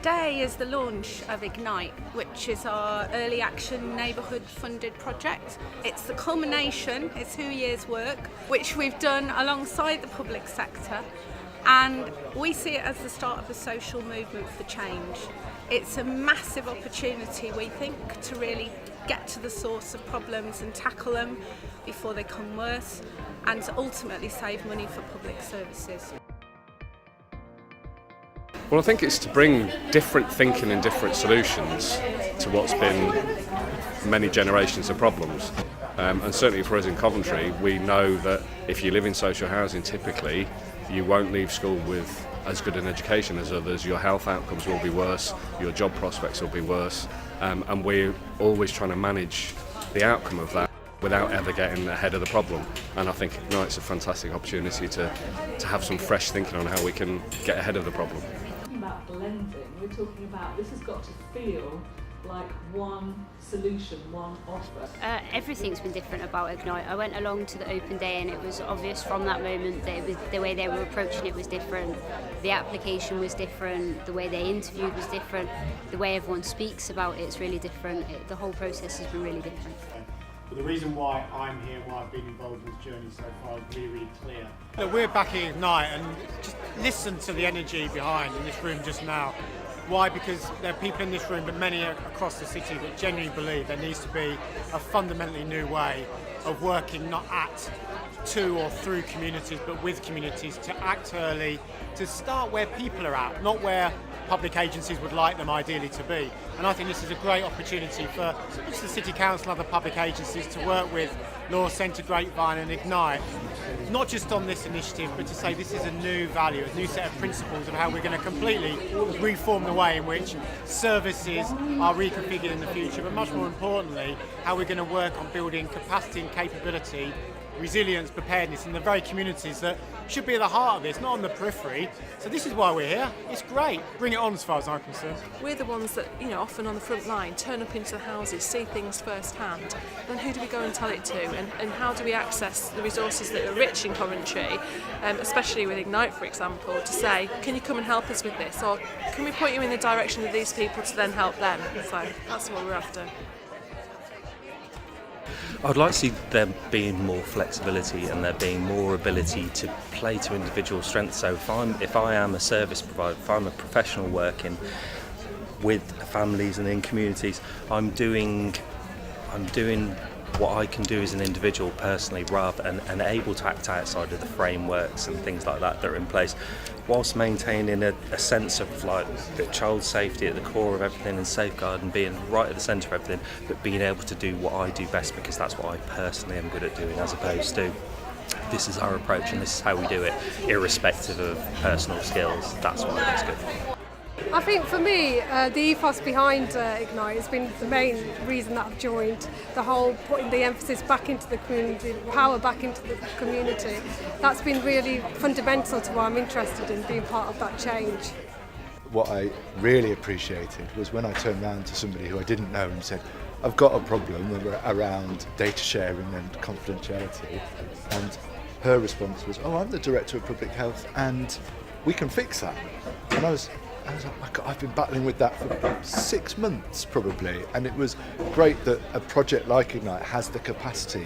Today is the launch of Ignite, which is our early action neighbourhood funded project. It's the culmination, it's 2 years' work, which we've done alongside the public sector, and we see it as the start of a social movement for change. It's a massive opportunity, we think, to really get to the source of problems and tackle them before they come worse, and to ultimately save money for public services. Well, I think it's to bring different thinking and different solutions to what's been many generations of problems. And certainly for us in Coventry, we know that if you live in social housing, typically you won't leave school with as good an education as others. Your health outcomes will be worse, your job prospects will be worse, and we're always trying to manage the outcome of that without ever getting ahead of the problem. And I think Ignite's a fantastic opportunity to have some fresh thinking on how we can get ahead of the problem. About blending, we're talking about this has got to feel like one solution, one offer. Everything's been different about Ignite. I went along to the open day and it was obvious from that moment that the way they were approaching it was different, the application was different, the way they interviewed was different, the way everyone speaks about it's really different. The whole process has been really different. But the reason why I'm here, why I've been involved in this journey so far is really, really clear. Look, we're back at Ignite and just listen to the energy behind in this room just now. Why? Because there are people in this room, but many across the city that genuinely believe there needs to be a fundamentally new way of working, not at, to or through communities, but with communities, to act early, to start where people are at, not where public agencies would like them ideally to be. And I think this is a great opportunity for the City Council and other public agencies to work with Law Centre, Grapevine and Ignite, not just on this initiative, but to say this is a new value, a new set of principles of how we're going to completely reform the way in which services are reconfigured in the future, but much more importantly, how we're going to work on building capacity and capability, resilience, preparedness in the very communities that should be at the heart of this, not on the periphery. So this is why we're here. It's great. Bring it on as far as I'm concerned. We're the ones that, often on the front line, turn up into the houses, see things firsthand. Then who do we go and tell it to? And how do we access the resources that are rich in Coventry, especially with Ignite, for example, to say, can you come and help us with this? Or can we point you in the direction of these people to then help them? So that's what we're after. I'd like to see there being more flexibility and there being more ability to play to individual strengths. So if I am a service provider, if I'm a professional working with families and in communities, I'm doing what I can do as an individual personally, rather and able to act outside of the frameworks and things like that are in place, whilst maintaining a sense of like the child safety at the core of everything and safeguarding being right at the centre of everything, but being able to do what I do best because that's what I personally am good at doing, as opposed to this is our approach and this is how we do it, irrespective of personal skills. That's what I think's good. I think for me, the ethos behind Ignite has been the main reason that I've joined. The whole putting the emphasis back into the community, power back into the community. That's been really fundamental to why I'm interested in being part of that change. What I really appreciated was when I turned around to somebody who I didn't know and said, I've got a problem around data sharing and confidentiality. And her response was, I'm the Director of Public Health and we can fix that. And I was like, my God, I've been battling with that for 6 months probably, and it was great that a project like Ignite has the capacity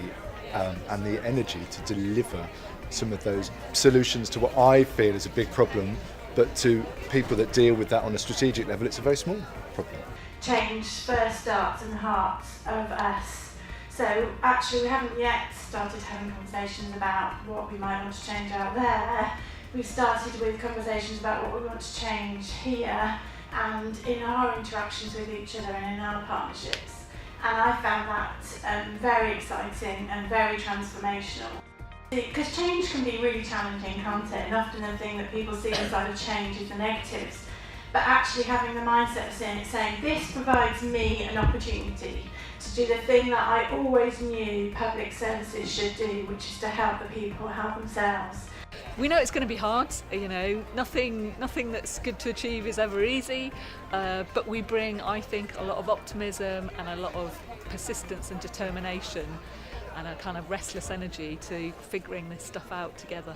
and the energy to deliver some of those solutions to what I feel is a big problem, but to people that deal with that on a strategic level, it's a very small problem. Change first starts in the hearts of us. So actually we haven't yet started having conversations about what we might want to change out there. We've started with conversations about what we want to change here and in our interactions with each other and in our partnerships. And I found that very exciting and very transformational. Because change can be really challenging, can't it? And often the thing that people see inside of change is the negatives. But actually having the mindset of saying this provides me an opportunity to do the thing that I always knew public services should do, which is to help the people help themselves. We know it's going to be hard, nothing that's good to achieve is ever easy, but we bring, I think, a lot of optimism and a lot of persistence and determination and a kind of restless energy to figuring this stuff out together.